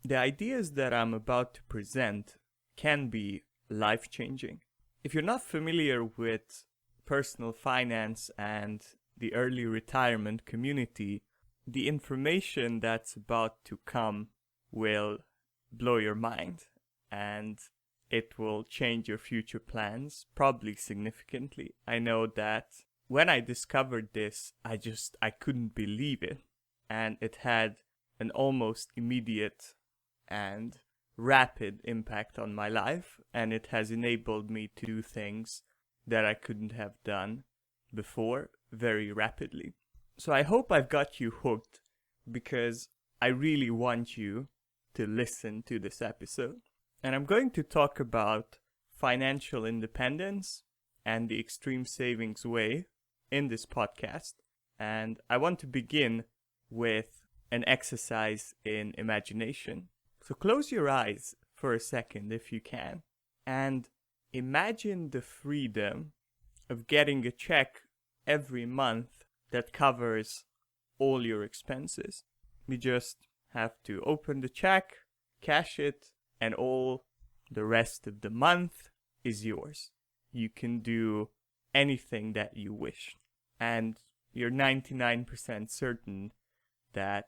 The ideas that I'm about to present can be life-changing. If you're not familiar with personal finance and the early retirement community, the information that's about to come will blow your mind, and it will change your future plans, probably significantly. I know that when I discovered this, I couldn't believe it, and it had an almost immediate and rapid impact on my life, and it has enabled me to do things that I couldn't have done before very rapidly. So I hope I've got you hooked, because I really want you to listen to this episode. And I'm going to talk about financial independence and the extreme savings way in this podcast. And I want to begin with an exercise in imagination. So close your eyes for a second if you can, and imagine the freedom of getting a check every month that covers all your expenses. You just have to open the check, cash it, and all the rest of the month is yours. You can do anything that you wish, and you're 99% certain that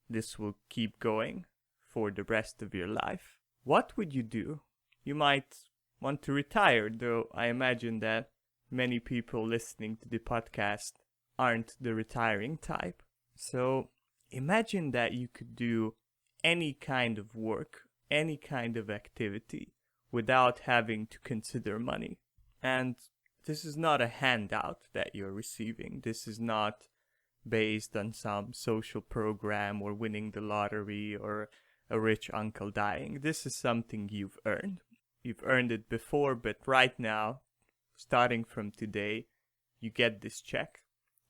this will keep going for the rest of your life. What would you do? You might want to retire, though I imagine that many people listening to the podcast aren't the retiring type. So imagine that you could do any kind of work, any kind of activity, without having to consider money. And this is not a handout that you're receiving. This is not based on some social program or winning the lottery or a rich uncle dying. This is something you've earned. You've earned it before, but right now, starting from today, you get this check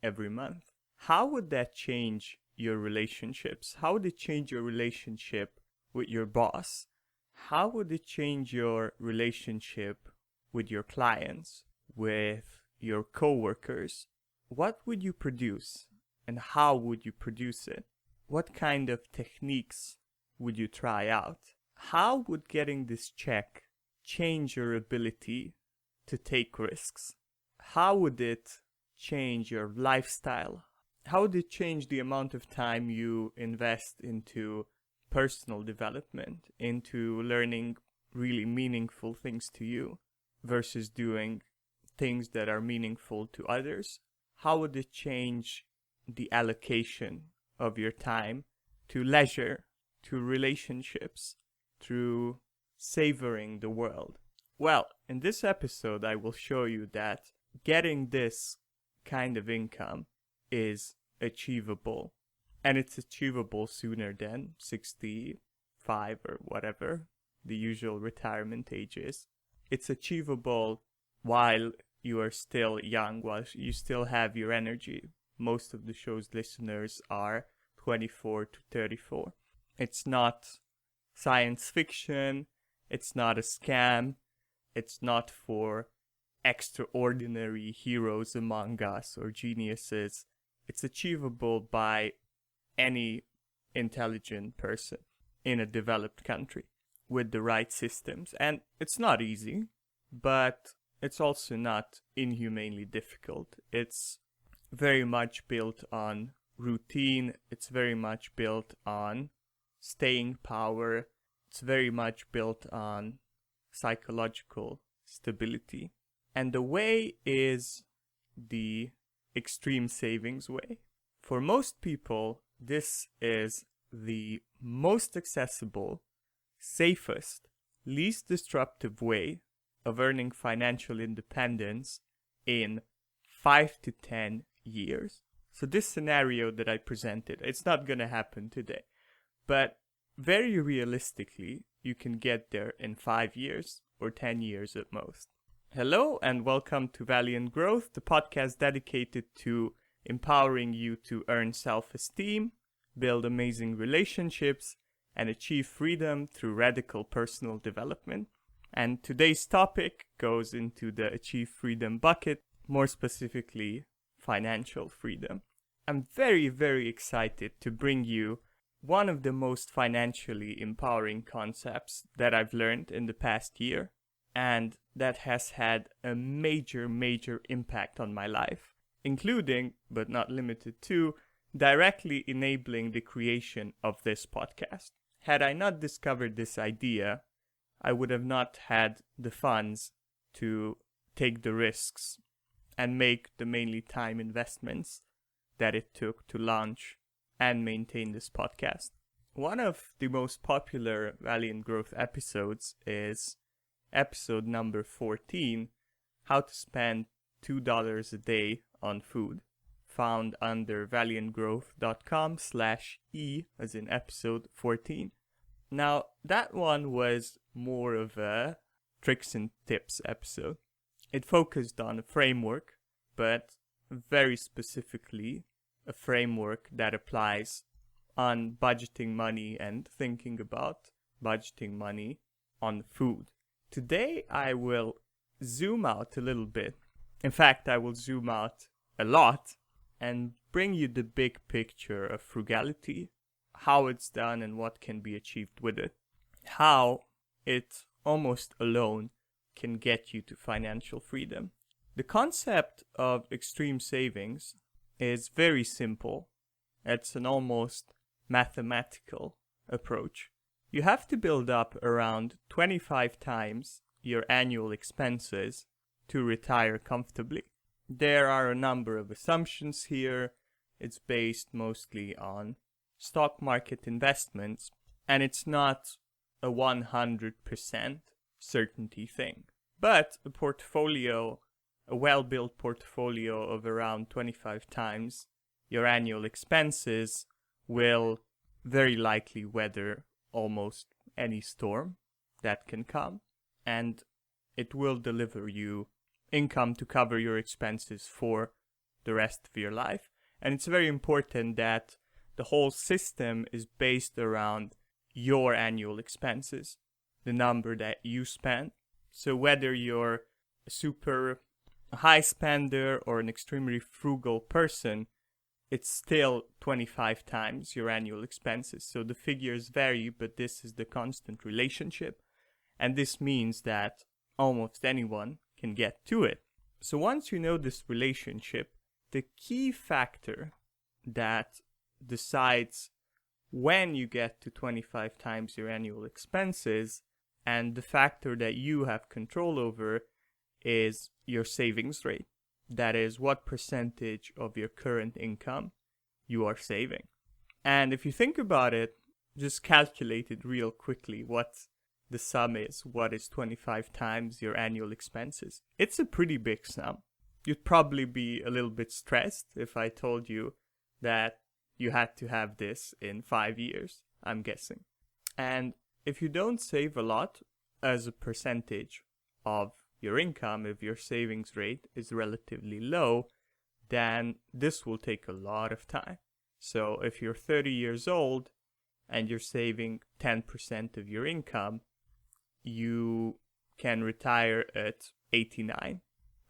every month. How would that change your relationships? How would it change your relationship with your boss? How would it change your relationship with your clients, with your coworkers? What would you produce, and how would you produce it? What kind of techniques would you try out? How would getting this check change your ability to take risks? How would it change your lifestyle? How would it change the amount of time you invest into personal development, into learning really meaningful things to you versus doing things that are meaningful to others? How would it change the allocation of your time to leisure, to relationships, through savoring the world? Well, in this episode, I will show you that getting this kind of income is achievable, and it's achievable sooner than 65 or whatever the usual retirement age is. It's achievable while you are still young, while you still have your energy. Most of the show's listeners are 24 to 34. It's not science fiction. It's not a scam. It's not for extraordinary heroes among us or geniuses. It's achievable by any intelligent person in a developed country with the right systems. And it's not easy, but it's also not inhumanely difficult. It's very much built on routine. It's very much built on staying power. It's very much built on psychological stability. And the way is the extreme savings way. For most people, this is the most accessible, safest, least disruptive way of earning financial independence in 5 to 10 years. So this scenario that I presented, it's not going to happen today. But very realistically, you can get there in 5 years or 10 years at most. Hello and welcome to Valiant Growth, the podcast dedicated to empowering you to earn self-esteem, build amazing relationships, and achieve freedom through radical personal development. And today's topic goes into the achieve freedom bucket, more specifically, financial freedom. I'm very, very excited to bring you one of the most financially empowering concepts that I've learned in the past year, and that has had a major impact on my life, including, but not limited to, directly enabling the creation of this podcast. Had I not discovered this idea, I would have not had the funds to take the risks and make the mainly time investments that it took to launch and maintain this podcast. One of the most popular Valiant Growth episodes is episode number 14, How to Spend $2 a Day on Food, found under valiantgrowth.com/e as in episode 14. Now, that one was more of a tricks and tips episode. It focused on a framework, but very specifically a framework that applies on budgeting money and thinking about budgeting money on food. Today, I will zoom out a little bit. In fact, I will zoom out a lot and bring you the big picture of frugality, how it's done and what can be achieved with it, how it almost alone can get you to financial freedom. The concept of extreme savings is very simple. It's an almost mathematical approach. You have to build up around 25 times your annual expenses to retire comfortably. There are a number of assumptions here. It's based mostly on stock market investments, and it's not a 100% certainty thing. But a well-built portfolio of around 25 times your annual expenses will very likely weather almost any storm that can come, and it will deliver you income to cover your expenses for the rest of your life. And it's very important that the whole system is based around your annual expenses, the number that you spend. So whether you're a super high spender or an extremely frugal person, it's still 25 times your annual expenses. So the figures vary, but this is the constant relationship. And this means that almost anyone can get to it. So once you know this relationship, the key factor that decides when you get to 25 times your annual expenses, and the factor that you have control over, is your savings rate. That is, what percentage of your current income you are saving. And if you think about it, just calculate it real quickly what the sum is. What is 25 times your annual expenses? It's a pretty big sum. You'd probably be a little bit stressed if I told you that you had to have this in 5 years, I'm guessing. And if you don't save a lot as a percentage of your income, if your savings rate is relatively low, then this will take a lot of time. So if you're 30 years old and you're saving 10% of your income, you can retire at 89.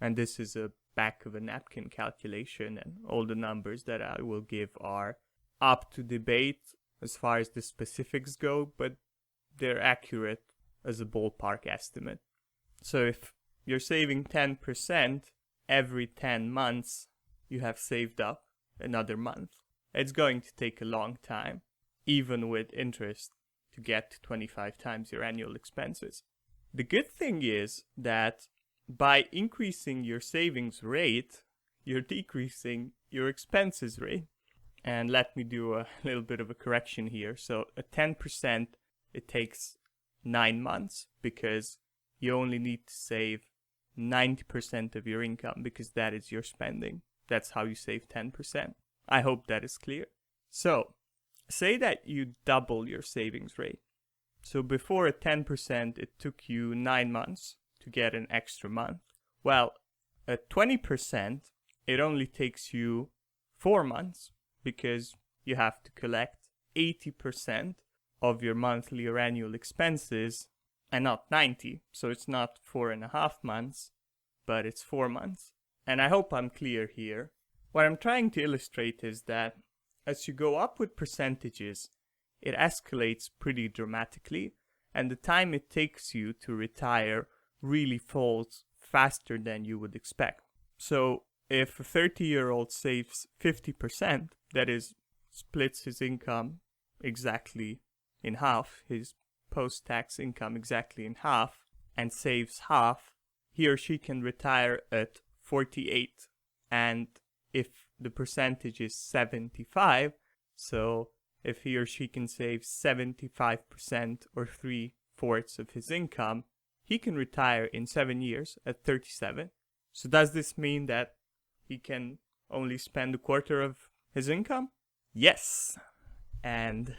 And this is a back of a napkin calculation, and all the numbers that I will give are up to debate as far as the specifics go, but they're accurate as a ballpark estimate. So if you're saving 10% every 10 months, you have saved up another month. It's going to take a long time, even with interest, to get to 25 times your annual expenses. The good thing is that by increasing your savings rate, you're decreasing your expenses rate. And let me do a little bit of a correction here. So at 10%, it takes 9 months because you only need to save 90% of your income because that is your spending. That's how you save 10%. I hope that is clear. So say that you double your savings rate. So before at 10%, it took you 9 months to get an extra month. Well, at 20%, it only takes you 4 months because you have to collect 80% of your monthly or annual expenses and not 90. So it's not 4.5 months, but it's 4 months. And I hope I'm clear here. What I'm trying to illustrate is that as you go up with percentages, it escalates pretty dramatically, and the time it takes you to retire really falls faster than you would expect. So if a 30-year-old saves 50%, that is, splits his income exactly in half, his post-tax income exactly in half, and saves half, he or she can retire at 48. And if the percentage is 75, so if he or she can save 75% or 3/4 of his income, he can retire in 7 years at 37. So does this mean that he can only spend a quarter of his income? Yes. And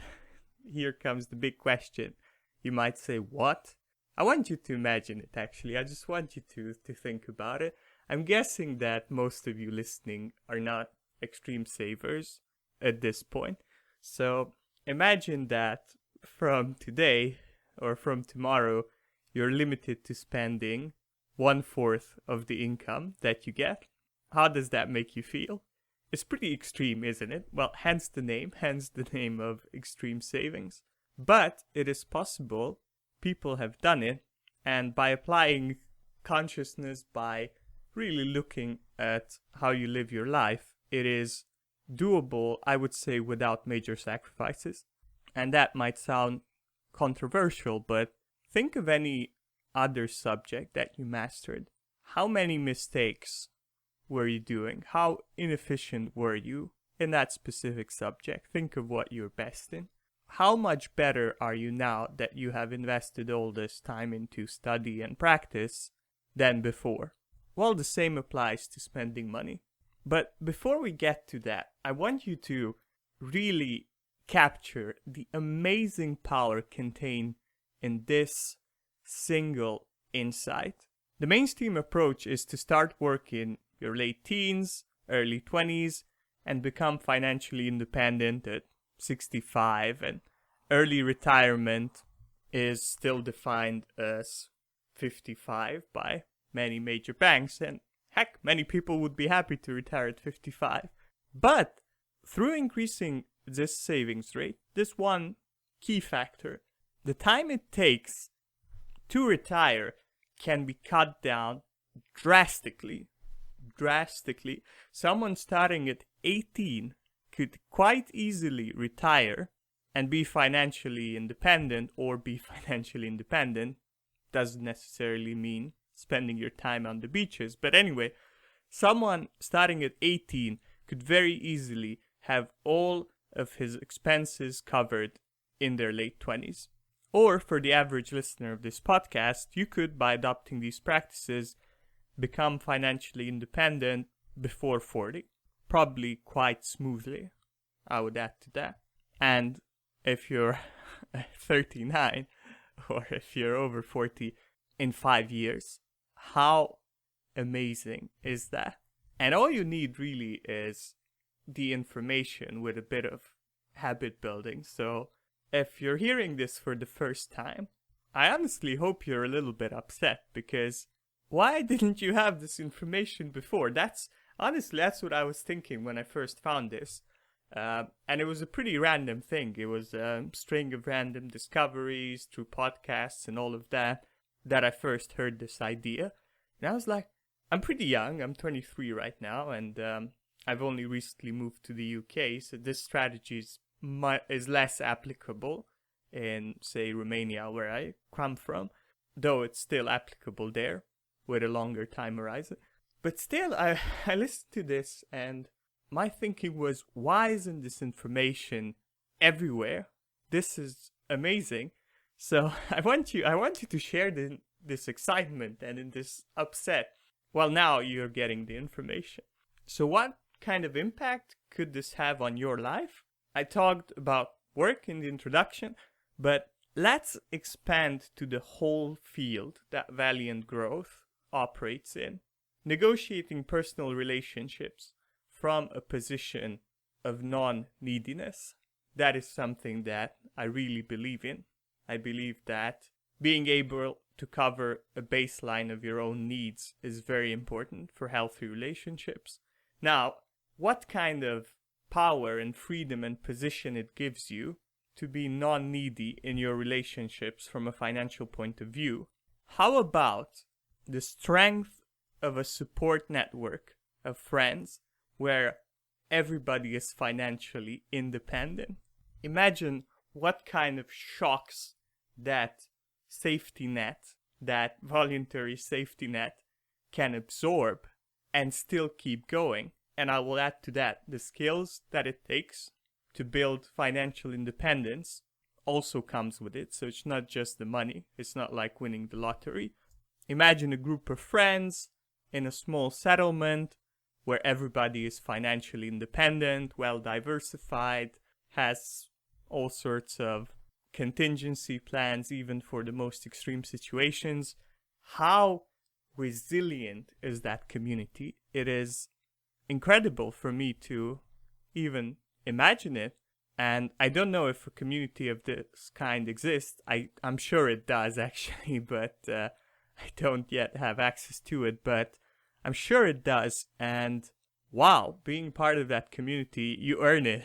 here comes the big question. You might say, what? I want you to imagine it, actually. I just want you to think about it. I'm guessing that most of you listening are not extreme savers at this point. So imagine that from today or from tomorrow, you're limited to spending 1/4 of the income that you get. How does that make you feel? It's pretty extreme, isn't it? Well, hence the name of extreme savings. But it is possible. People have done it. And by applying consciousness, by really looking at how you live your life, it is doable, I would say, without major sacrifices. And that might sound controversial, but think of any other subject that you mastered. How many mistakes were you doing? How inefficient were you in that specific subject? Think of what you're best in. How much better are you now that you have invested all this time into study and practice than before? Well, the same applies to spending money. But before we get to that, I want you to really capture the amazing power contained in this single insight. The mainstream approach is to start work in your late teens, early 20s, and become financially independent at 65, and early retirement is still defined as 55 by many major banks, and heck, many people would be happy to retire at 55. But through increasing this savings rate, this one key factor, the time it takes to retire can be cut down drastically. Someone starting at 18 could quite easily retire and be financially independent, or be financially independent doesn't necessarily mean spending your time on the beaches. But anyway, someone starting at 18 could very easily have all of his expenses covered in their late 20s. Or for the average listener of this podcast, you could, by adopting these practices, become financially independent before 40. Probably quite smoothly, I would add to that. And if you're 39, or if you're over 40, in 5 years, how amazing is that? And all you need really is the information with a bit of habit building. So if you're hearing this for the first time, I honestly hope you're a little bit upset, because why didn't you have this information before? That's what I was thinking when I first found this. And it was a pretty random thing. It was a string of random discoveries through podcasts and all of that I first heard this idea. And I was like, I'm pretty young. I'm 23 right now, and I've only recently moved to the UK, so this strategy is less applicable in, say, Romania, where I come from, though it's still applicable there with a longer time horizon. But still, I listened to this, and my thinking was, why isn't this information everywhere? This is amazing. So I want you to share this excitement and in this upset. Well, now you're getting the information. So what kind of impact could this have on your life? I talked about work in the introduction, but let's expand to the whole field that Valiant Growth operates in. Negotiating personal relationships from a position of non-neediness. That is something that I really believe in. I believe that being able to cover a baseline of your own needs is very important for healthy relationships. Now, what kind of power and freedom and position it gives you to be non-needy in your relationships from a financial point of view, how about the strength of a support network of friends where everybody is financially independent? Imagine what kind of shocks that safety net, that voluntary safety net, can absorb and still keep going. And I will add to that the skills that it takes to build financial independence also comes with it. So it's not just the money. It's not like winning the lottery. Imagine a group of friends in a small settlement where everybody is financially independent, well diversified, has all sorts of contingency plans even for the most extreme situations. How resilient is that community? It is incredible for me to even imagine it. And I don't know if a community of this kind exists. I'm sure it does actually, but I don't yet have access to it, but I'm sure it does. And wow, being part of that community, you earn it.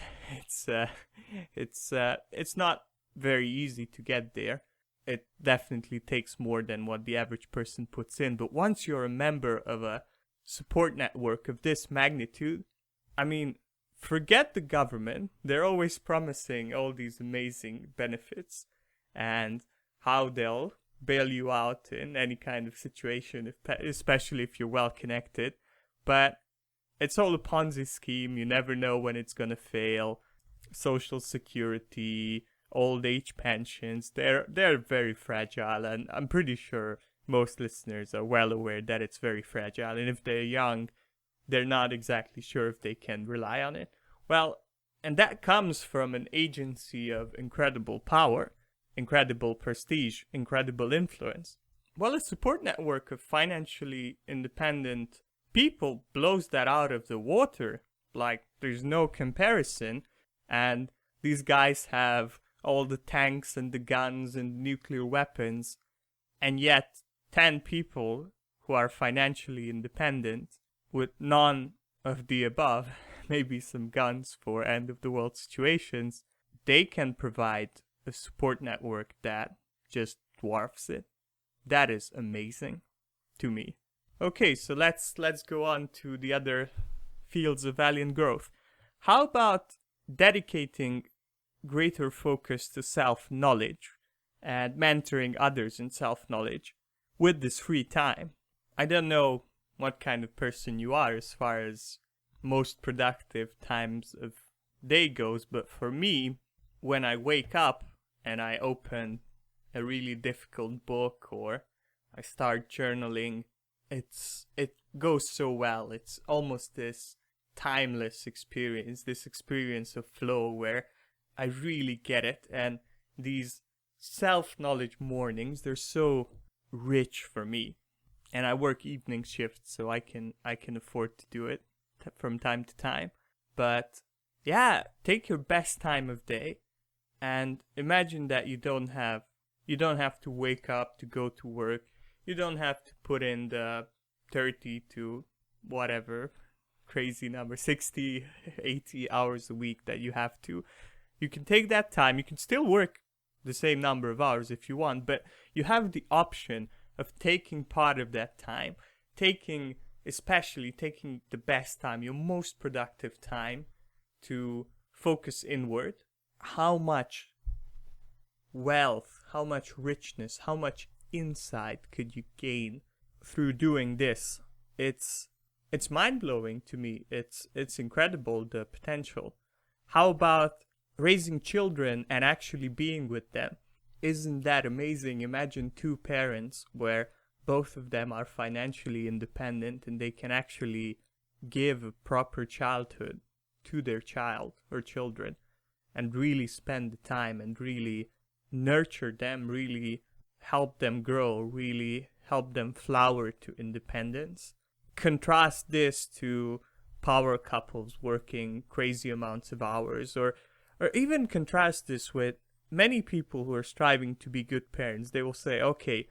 It's not very easy to get there. It definitely takes more than what the average person puts in. But once you're a member of a support network of this magnitude, I mean, forget the government. They're always promising all these amazing benefits and how they'll bail you out in any kind of situation, especially if you're well connected. But it's all a Ponzi scheme. You never know when it's going to fail. Social security, old age pensions, they're very fragile, and I'm pretty sure most listeners are well aware that it's very fragile, and if they're young, they're not exactly sure if they can rely on it. Well, and that comes from an agency of incredible power, incredible prestige, incredible influence. Well, a support network of financially independent people blows that out of the water. Like, there's no comparison, and these guys have all the tanks and the guns and nuclear weapons, and yet 10 people who are financially independent with none of the above, maybe some guns for end of the world situations, they can provide a support network that just dwarfs it. That is amazing to me. Okay, so let's go on to the other fields of valiant growth. How about dedicating greater focus to self-knowledge and mentoring others in self-knowledge with this free time? I don't know what kind of person you are as far as most productive times of day goes, but for me, when I wake up and I open a really difficult book or I start journaling, it goes so well. It's almost this timeless experience, this experience of flow where I really get it. And these self-knowledge mornings, they're so rich for me. And I work evening shifts, so I can afford to do it from time to time. But yeah, take your best time of day and imagine that you don't have to wake up to go to work. You don't have to put in the 30 to whatever crazy number, 60, 80 hours a week that you have to. You can take that time. You can still work the same number of hours if you want, but you have the option of taking part of that time, especially taking the best time, your most productive time, to focus inward. How much wealth, how much richness, how much insight could you gain through doing this? It's mind-blowing to me. It's incredible, the potential. How about raising children and actually being with them? Isn't that amazing? Imagine two parents where both of them are financially independent and they can actually give a proper childhood to their child or children and really spend the time and really nurture them, really help them grow, really help them flower to independence. Contrast this to power couples working crazy amounts of hours, or even contrast this with many people who are striving to be good parents. They will say, okay,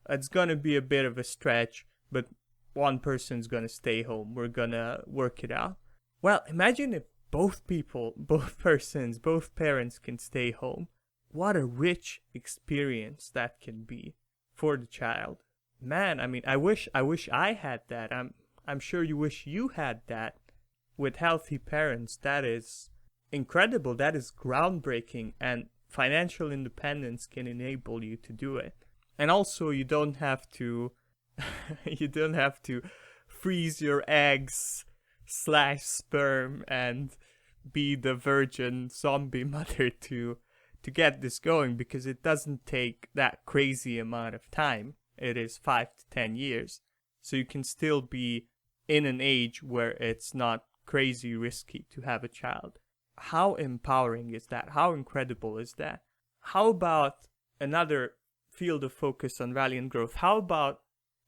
it's going to be a bit of a stretch, but one person's going to stay home. We're going to work it out. Well, imagine if both people, both persons, both parents can stay home. What a rich experience that can be for the child. Man, I mean, I wish I had that. I'm sure you wish you had that with healthy parents. That is incredible. That is groundbreaking, and financial independence can enable you to do it. And also, you don't have to you don't have to freeze your eggs / sperm and be the virgin zombie mother to get this going, because it doesn't take that crazy amount of time. It is 5 to 10 years. So you can still be in an age where it's not crazy risky to have a child. How empowering is that? How incredible is that? How about another field of focus on valiant growth? How about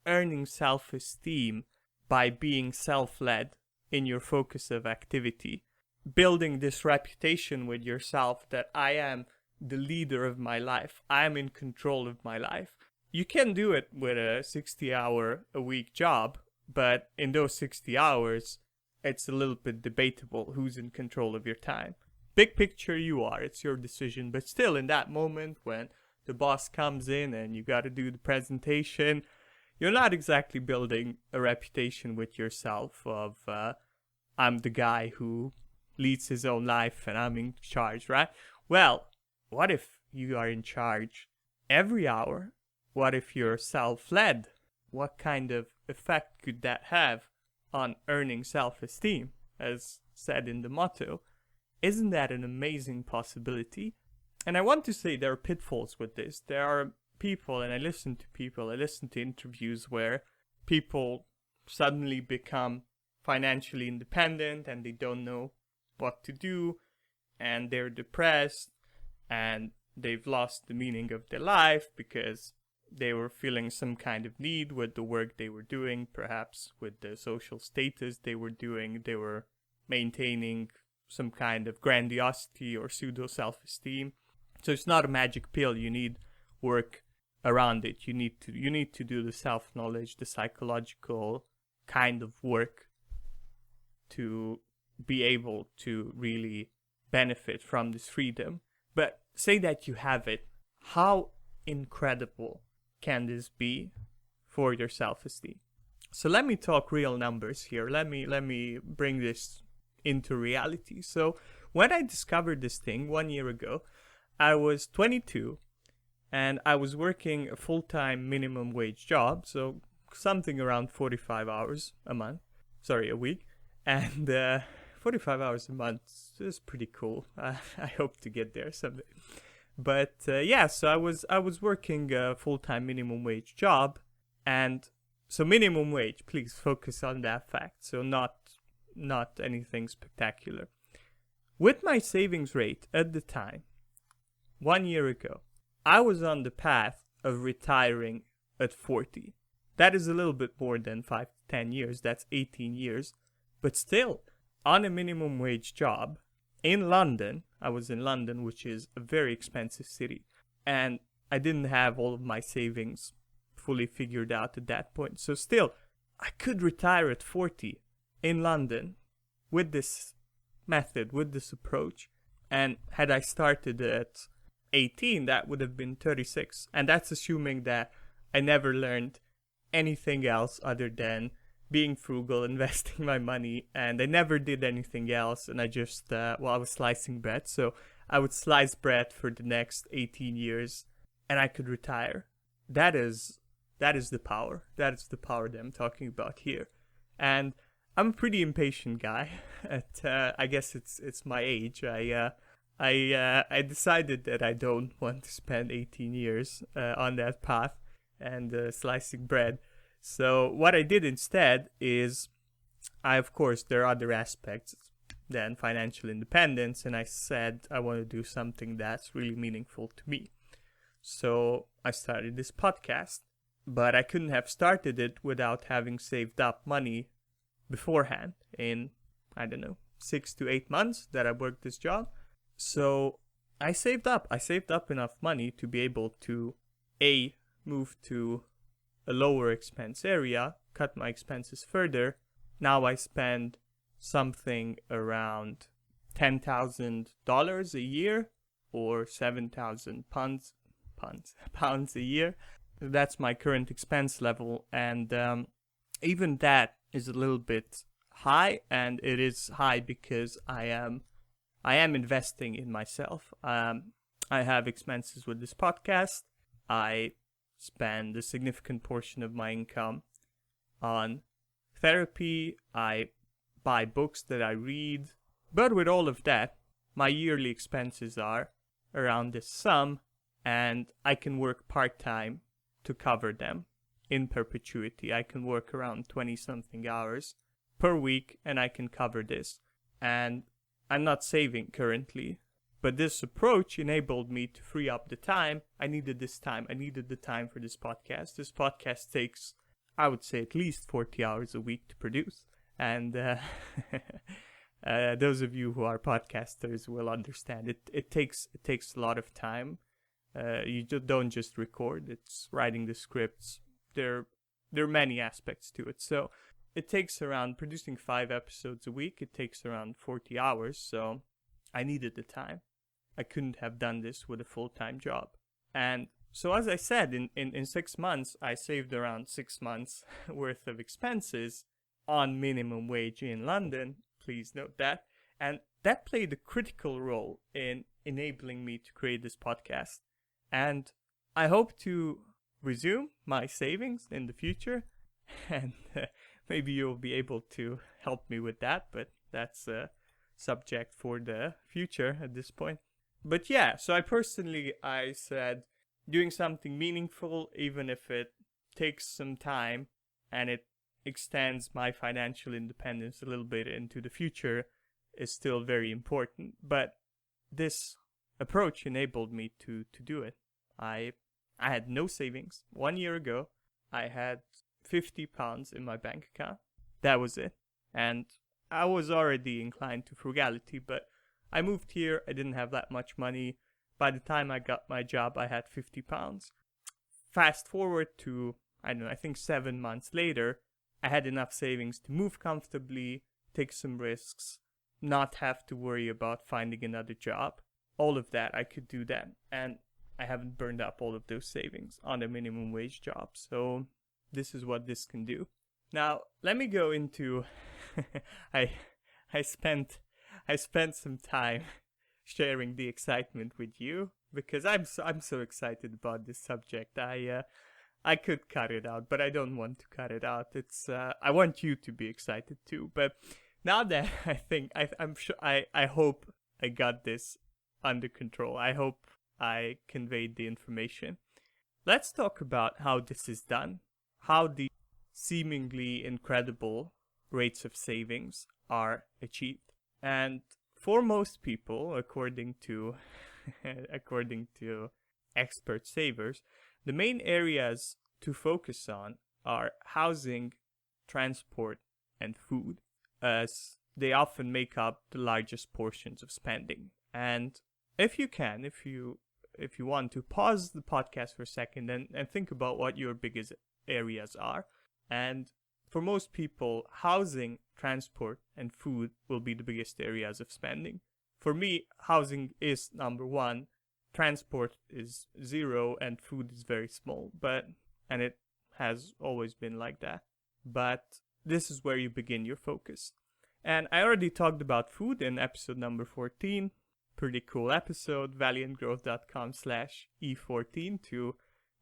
earning self-esteem by being self-led in your focus of activity? Building this reputation with yourself that I am the leader of my life. I am in control of my life. You can do it with a 60-hour-a-week job, but in those 60 hours, it's a little bit debatable who's in control of your time. Big picture, you are. It's your decision. But still, in that moment when the boss comes in and you got to do the presentation, you're not exactly building a reputation with yourself of, I'm the guy who leads his own life and I'm in charge, right? Well, what if you are in charge every hour? What if you're self-led? What kind of effect could that have on earning self-esteem, as said in the motto? Isn't that an amazing possibility? And I want to say there are pitfalls with this. There are people, and I listen to interviews where people suddenly become financially independent and they don't know what to do, and they're depressed, and they've lost the meaning of their life because they were feeling some kind of need with the work they were doing, perhaps with the social status they were doing. They were maintaining some kind of grandiosity or pseudo self-esteem. So it's not a magic pill. You need work around it. You need to do the self-knowledge, the psychological kind of work to be able to really benefit from this freedom. But say that you have it. How incredible can this be for your self-esteem? So let me talk real numbers here. Let me bring this into reality. So when I discovered this thing 1 year ago, I was 22 and I was working a full-time minimum wage job, so something around 45 hours a week. And 45 hours a month is pretty cool. I hope to get there someday. But so I was working a full-time minimum wage job, and so minimum wage, please focus on that fact. So not anything spectacular. With my savings rate at the time, 1 year ago, I was on the path of retiring at 40. That is a little bit more than 5 to 10 years. That's 18 years. But still, on a minimum wage job in London, I was in London, which is a very expensive city, and I didn't have all of my savings fully figured out at that point. So still, I could retire at 40 in London with this method, with this approach. And had I started at 18, that would have been 36. And that's assuming that I never learned anything else other than being frugal, investing my money, and I never did anything else. And I just, I was slicing bread. So I would slice bread for the next 18 years and I could retire. That is the power. That is the power that I'm talking about here. And I'm a pretty impatient guy. I guess it's my age. I decided that I don't want to spend 18 years on that path and slicing bread. So what I did instead is, of course, there are other aspects than financial independence, and I said I want to do something that's really meaningful to me. So I started this podcast, but I couldn't have started it without having saved up money beforehand in, 6 to 8 months that I worked this job. So I saved up enough money to be able to move to a lower expense area, cut my expenses further. Now I spend something around $10,000 a year or 7,000 pounds a year. That's my current expense level, and even that is a little bit high, and it is high because I am investing in myself. I have expenses with this podcast. I spend a significant portion of my income on therapy. I buy books that I read. But with all of that, my yearly expenses are around this sum, and I can work part-time to cover them in perpetuity. I can work around 20-something hours per week, and I can cover this. And I'm not saving currently, but this approach enabled me to free up the time. I needed this time. I needed the time for this podcast. This podcast takes, I would say, at least 40 hours a week to produce. And those of you who are podcasters will understand. It takes a lot of time. You don't just record. It's writing the scripts. There are many aspects to it. So it takes around, producing 5 episodes a week, it takes around 40 hours. So I needed the time. I couldn't have done this with a full-time job. And so as I said, in 6 months, I saved around 6 months worth of expenses on minimum wage in London. Please note that. And that played a critical role in enabling me to create this podcast. And I hope to resume my savings in the future. And maybe you'll be able to help me with that. But that's a subject for the future at this point. But yeah, so I said doing something meaningful, even if it takes some time and it extends my financial independence a little bit into the future, is still very important. But this approach enabled me to do it. I had no savings. 1 year ago, I had £50 in my bank account. That was it. And I was already inclined to frugality, but I moved here. I didn't have that much money. By the time I got my job, I had £50. Fast forward to, I think 7 months later, I had enough savings to move comfortably, take some risks, not have to worry about finding another job. All of that, I could do that. And I haven't burned up all of those savings on a minimum wage job. So this is what this can do. Now, let me go into, I spent some time sharing the excitement with you because I'm so excited about this subject. I could cut it out, but I don't want to cut it out. It's I want you to be excited too. But now that I'm sure I hope I got this under control. I hope I conveyed the information. Let's talk about how this is done, how the seemingly incredible rates of savings are achieved. And for most people, according to expert savers, the main areas to focus on are housing, transport, and food, as they often make up the largest portions of spending. And if you want to pause the podcast for a second and think about what your biggest areas are. And for most people, housing, transport, and food will be the biggest areas of spending. For me, housing is number 1, transport is 0, and food is very small, and it has always been like that. But this is where you begin your focus. And I already talked about food in episode number 14. Pretty cool episode, valiantgrowth.com/E14 to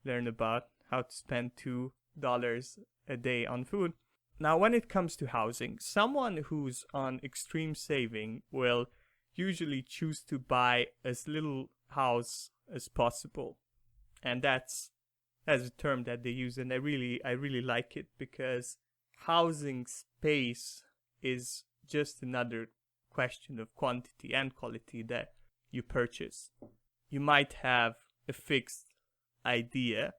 learn about how to spend $2 a day on food. Now, when it comes to housing, someone who's on extreme saving will usually choose to buy as little house as possible. And that's a term that they use, and I really like it, because housing space is just another question of quantity and quality that you purchase. You might have a fixed idea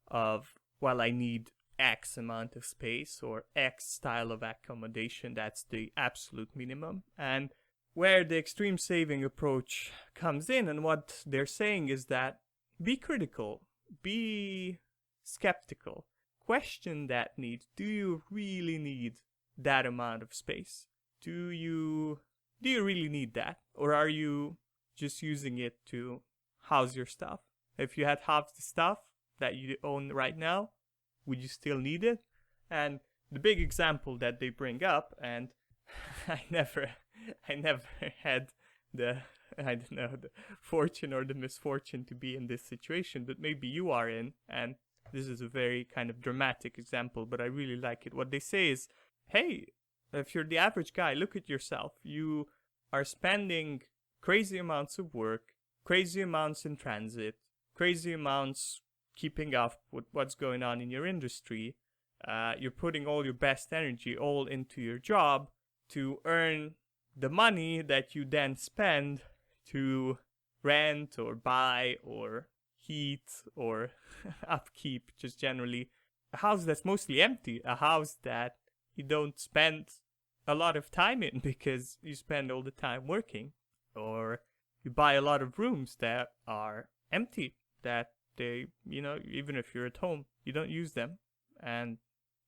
of, well, I need X amount of space or X style of accommodation. That's the absolute minimum. And where the extreme saving approach comes in, and what they're saying is that be critical, be skeptical, question that need. Do you really need that amount of space? Do you do you really need that? Or are you just using it to house your stuff? If you had half the stuff that you own right now, would you still need it? And the big example that they bring up, and I never had the the fortune or the misfortune to be in this situation, but maybe you are in, and this is a very kind of dramatic example, but I really like it. What they say is, hey, if you're the average guy, look at yourself. You are spending crazy amounts of work, crazy amounts in transit, crazy amounts keeping up with what's going on in your industry. You're putting all your best energy all into your job to earn the money that you then spend to rent or buy or heat or upkeep, just generally a house that's mostly empty, a house that you don't spend a lot of time in because you spend all the time working, or you buy a lot of rooms that are empty, that they, even if you're at home, you don't use them, and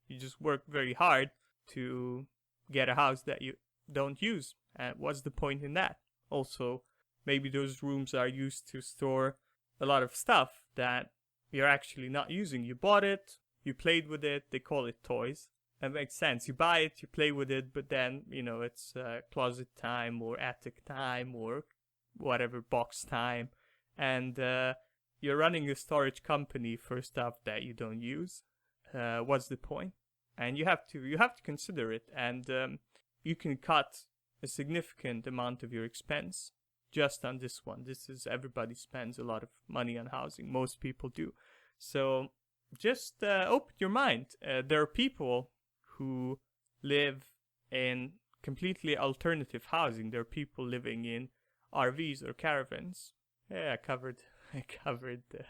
you just work very hard to get a house that you don't use. And what's the point in that? Also, maybe those rooms are used to store a lot of stuff that you're actually not using. You bought it, you played with it, they call it toys. That makes sense. You buy it, you play with it, but then, it's closet time or attic time or whatever, box time. And you're running a storage company for stuff that you don't use. What's the point? And you have to consider it. And you can cut a significant amount of your expense just on this one. Everybody spends a lot of money on housing. Most people do. So just open your mind. There are people who live in completely alternative housing. There are people living in RVs or caravans. Yeah, I covered the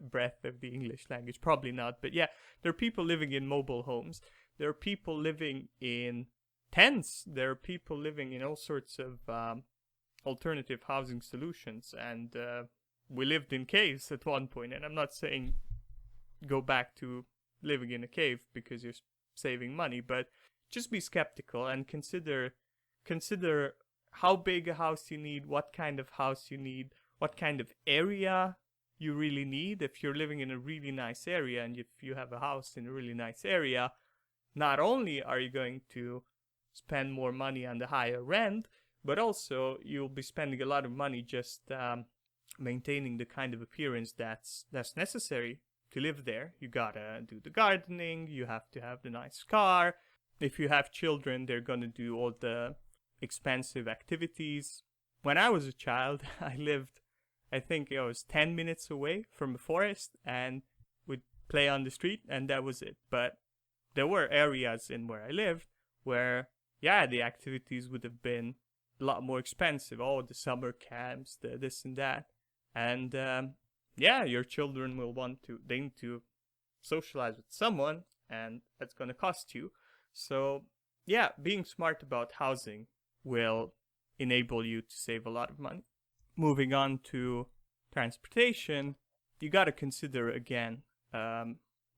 breadth of the English language. Probably not, but yeah, there are people living in mobile homes. There are people living in tents. There are people living in all sorts of alternative housing solutions. And we lived in caves at one point, and I'm not saying go back to living in a cave because you're saving money, but just be skeptical and consider how big a house you need, what kind of house you need, what kind of area you really need. If you're living in a really nice area, and if you have a house in a really nice area, not only are you going to spend more money on the higher rent, but also you'll be spending a lot of money just maintaining the kind of appearance that's necessary to live there. You gotta do the gardening, you have to have the nice car. If you have children, they're gonna do all the expensive activities. When I was a child, I think it was 10 minutes away from a forest, and we'd play on the street, and that was it. But there were areas in where I lived where, yeah, the activities would have been a lot more expensive. Oh, the summer camps, the this and that. And yeah, your children they need to socialize with someone, and that's going to cost you. So yeah, being smart about housing will enable you to save a lot of money. Moving on to transportation, you got to consider again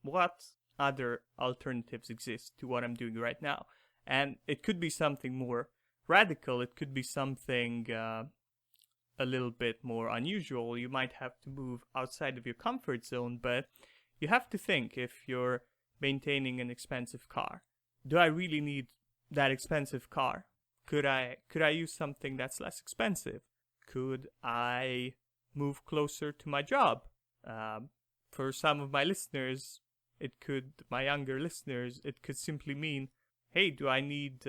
what other alternatives exist to what I'm doing right now. And it could be something more radical. It could be something a little bit more unusual. You might have to move outside of your comfort zone, but you have to think, if you're maintaining an expensive car, do I really need that expensive car? Could I use something that's less expensive? Could I move closer to my job? For some of my listeners, my younger listeners, it could simply mean, hey, do I need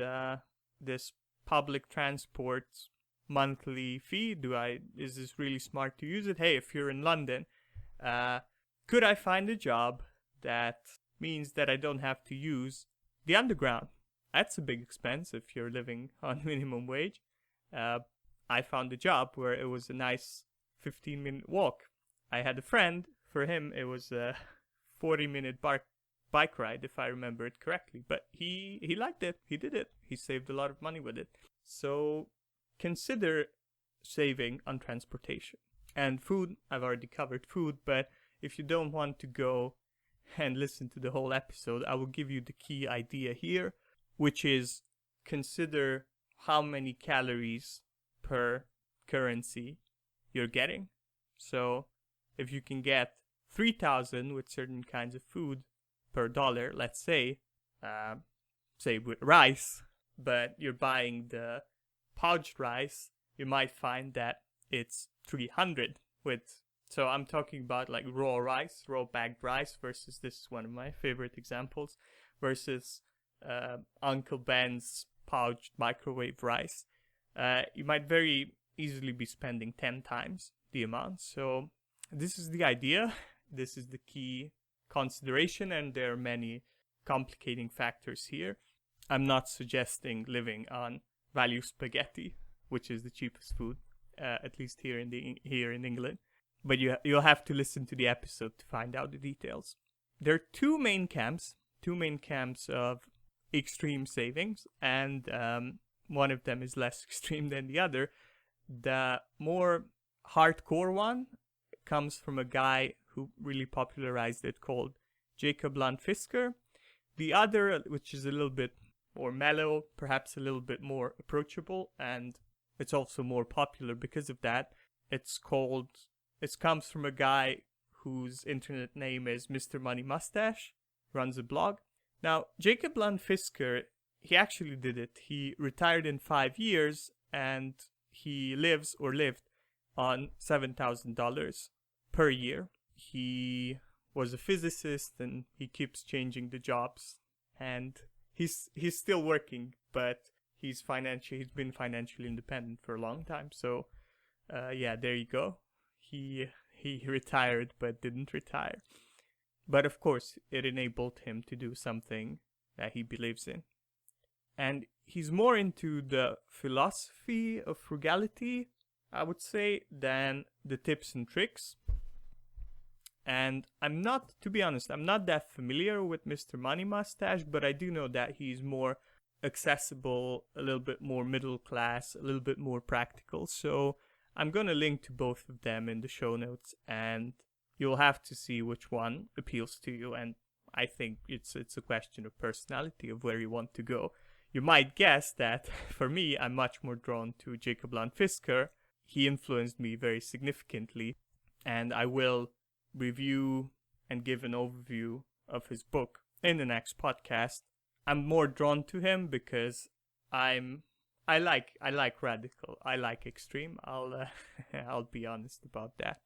this public transport monthly fee? Is this really smart to use it? Hey, if you're in London, could I find a job that means that I don't have to use the underground? That's a big expense if you're living on minimum wage. I found a job where it was a nice 15-minute walk. I had a friend, for him it was a 40-minute bike ride, if I remember it correctly. But he liked it. He did it. He saved a lot of money with it. So consider saving on transportation. And food, I've already covered food, but if you don't want to go and listen to the whole episode, I will give you the key idea here, which is consider how many calories per currency you're getting. So if you can get 3,000 with certain kinds of food per dollar, let's say with rice, but you're buying the pouched rice, you might find that it's 300 with. So I'm talking about like raw rice, raw bagged rice, versus, this is one of my favorite examples, versus Uncle Ben's pouched microwave rice. You might very easily be spending 10 times the amount. So this is the idea. This is the key consideration, and there are many complicating factors here. I'm not suggesting living on value spaghetti, which is the cheapest food, at least here in England. But you'll have to listen to the episode to find out the details. There are two main camps of extreme savings, and one of them is less extreme than the other. The more hardcore one comes from a guy who really popularized it, called Jacob Fisker. The other, which is a little bit more mellow, perhaps a little bit more approachable, and it's also more popular because of that. It comes from a guy whose internet name is Mr. Money Mustache, runs a blog. Now, Jacob Fisker, he actually did it. He retired in 5 years, and he lived on $7,000 per year. He was a physicist, and he keeps changing the jobs, and he's still working, but he's been financially independent for a long time. So there you go. He retired but didn't retire. But of course, it enabled him to do something that he believes in. And he's more into the philosophy of frugality, I would say, than the tips and tricks. And to be honest, I'm not that familiar with Mr. Money Mustache, but I do know that he's more accessible, a little bit more middle class, a little bit more practical. So I'm going to link to both of them in the show notes, and you'll have to see which one appeals to you. And I think it's a question of personality, of where you want to go. You might guess that for me, I'm much more drawn to Jacob Fisker. He influenced me very significantly, and I will review and give an overview of his book in the next podcast. I'm more drawn to him because I like radical, I like extreme. I'll be honest about that.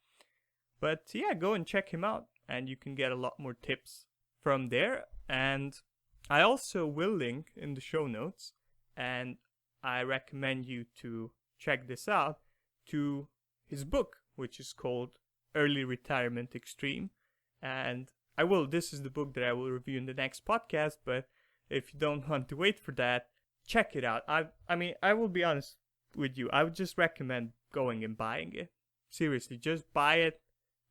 But yeah, go and check him out, and you can get a lot more tips from there. And I also will link in the show notes, and I recommend you to check this out, to his book, which is called Early Retirement Extreme. And this is the book that I will review in the next podcast, but if you don't want to wait for that, check it out. I will be honest with you, I would just recommend going and buying it. Seriously, just buy it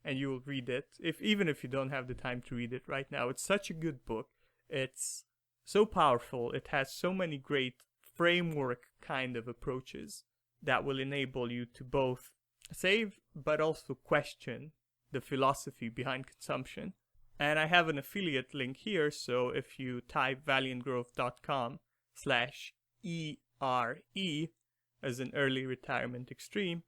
and you will read it, even if you don't have the time to read it right now. It's such a good book. It's so powerful. It has so many great framework kind of approaches that will enable you to both save but also question the philosophy behind consumption. And I have an affiliate link here, so if you type valiantgrowth.com/ERE as an early retirement extreme,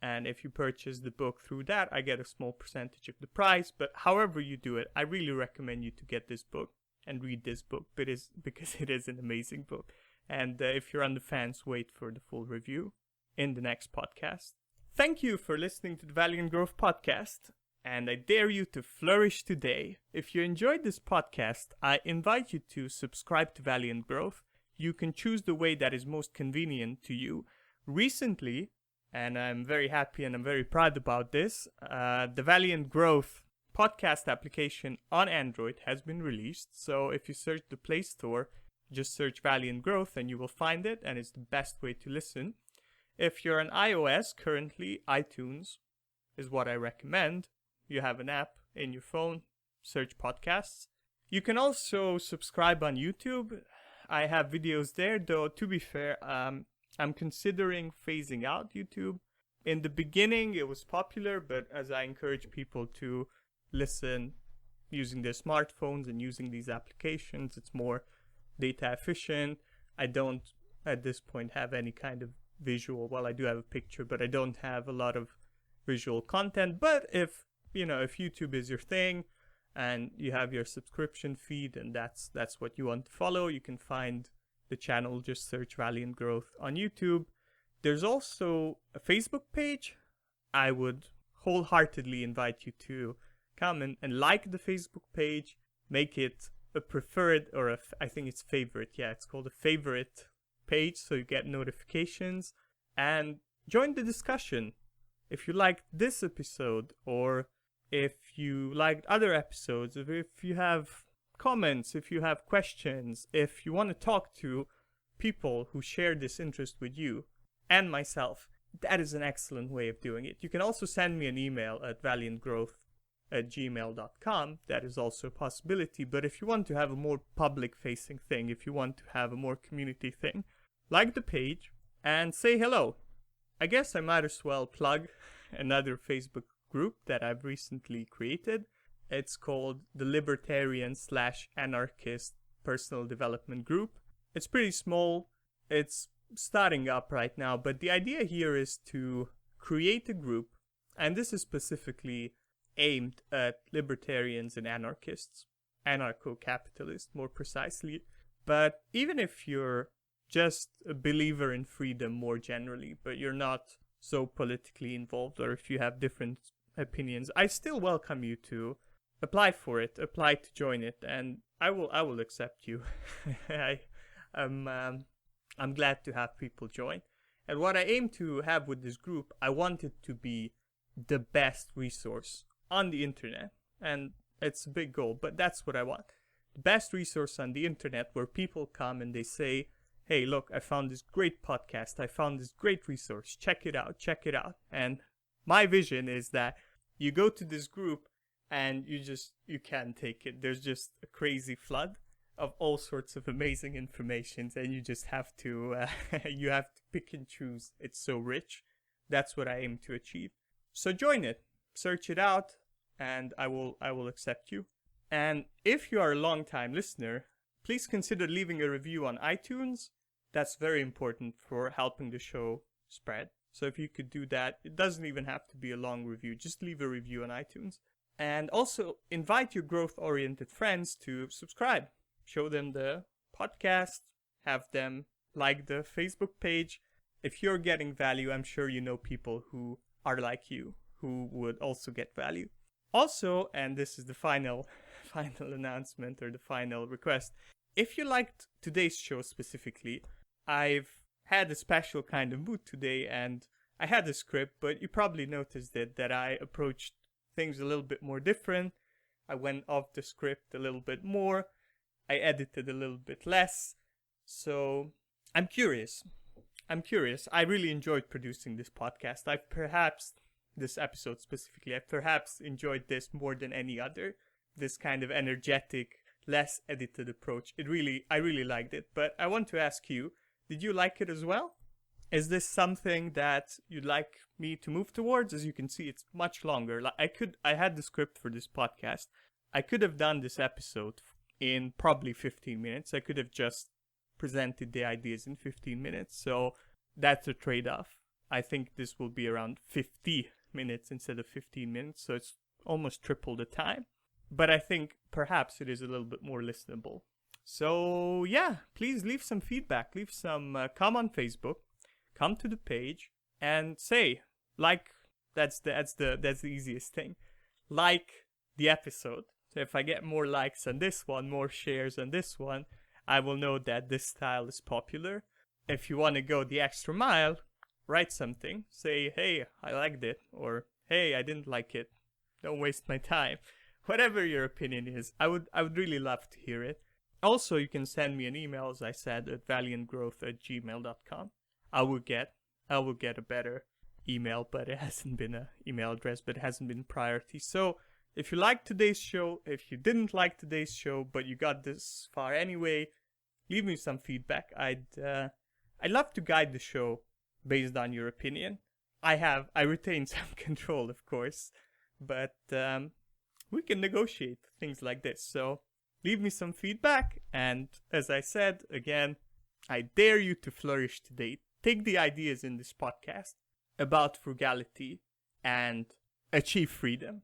and if you purchase the book through that, I get a small percentage of the price. But however you do it, I really recommend you to get this book and read this book, because it is an amazing book. And if you're on the fence, wait for the full review in the next podcast. Thank you for listening to the Valiant Growth podcast, and I dare you to flourish today. If you enjoyed this podcast, I invite you to subscribe to Valiant Growth. You can choose the way that is most convenient to you. Recently, and I'm very happy and I'm very proud about this, the Valiant Growth podcast application on Android has been released. So if you search the Play Store, just search Valiant Growth and you will find it, and it's the best way to listen. If you're on iOS, currently iTunes is what I recommend. You have an app in your phone, search podcasts. You can also subscribe on YouTube. I have videos there, though to be fair, I'm considering phasing out YouTube. In the beginning, it was popular, but as I encourage people to listen using their smartphones and using these applications, it's more data efficient. I don't at this point have any kind of visual. Well, I do have a picture, but I don't have a lot of visual content. But if YouTube is your thing and you have your subscription feed and that's what you want to follow, you can find the channel. Just search Valiant Growth on YouTube. There's also a Facebook page. I would wholeheartedly invite you to come and like the Facebook page, make it a preferred, or I think it's favorite. Yeah, it's called a favorite page, so you get notifications, and join the discussion. If you liked this episode, or if you liked other episodes, if you have comments, if you have questions, if you want to talk to people who share this interest with you and myself, that is an excellent way of doing it. You can also send me an email at valiantgrowth@gmail.com. That is also a possibility. But if you want to have a more public-facing thing, if you want to have a more community thing, like the page and say hello. I guess I might as well plug another Facebook group that I've recently created. It's called the Libertarian/Anarchist Personal Development Group. It's pretty small. It's starting up right now, but the idea here is to create a group, and this is specifically aimed at libertarians and anarchists, anarcho-capitalists more precisely. But even if you're just a believer in freedom more generally, but you're not so politically involved, or if you have different opinions, I still welcome you to apply for it, apply to join it, and I will accept you. I'm glad to have people join. And what I aim to have with this group, I want it to be the best resource on the internet. And it's a big goal, but that's what I want. The best resource on the internet, where people come and they say, hey, look, I found this great podcast. I found this great resource. Check it out. And my vision is that you go to this group and you can't take it. There's just a crazy flood of all sorts of amazing information, and you just have to you have to pick and choose. It's so rich. That's what I aim to achieve. So join it, search it out, and I will accept you. And if you are a long-time listener, please consider leaving a review on iTunes. That's very important for helping the show spread. So if you could do that, it doesn't even have to be a long review. Just leave a review on iTunes. And also invite your growth-oriented friends to subscribe. Show them the podcast, have them like the Facebook page. If you're getting value, I'm sure you know people who are like you, who would also get value. Also, and this is the final announcement, or the final request, if you liked today's show specifically, I've had a special kind of mood today, and I had a script, but you probably noticed that I approached things a little bit more different. I went off the script a little bit more. I edited a little bit less. So I'm curious. I really enjoyed producing this podcast. This episode specifically, I've perhaps enjoyed this more than any other. This kind of energetic, less edited approach. I really liked it. But I want to ask you, did you like it as well? Is this something that you'd like me to move towards? As you can see, it's much longer. I had the script for this podcast. I could have done this episode in probably 15 minutes. I could have just presented the ideas in 15 minutes. So that's a trade-off. I think this will be around 50 minutes instead of 15 minutes. So it's almost triple the time. But I think perhaps it is a little bit more listenable. So yeah, please leave some feedback. Leave some, come on Facebook, come to the page and say, that's the easiest thing. Like the episode. So if I get more likes on this one, more shares on this one, I will know that this style is popular. If you want to go the extra mile, write something. Say, hey, I liked it. Or, hey, I didn't like it. Don't waste my time. Whatever your opinion is, I would really love to hear it. Also, you can send me an email, as I said, at valiantgrowth@gmail.com. I will get a better email, but it hasn't been an email address, but it hasn't been priority. So if you liked today's show, if you didn't like today's show, but you got this far anyway, leave me some feedback. I'd love to guide the show based on your opinion. I retain some control, of course, but we can negotiate things like this. So leave me some feedback, and as I said, again, I dare you to flourish today. Take the ideas in this podcast about frugality and achieve freedom.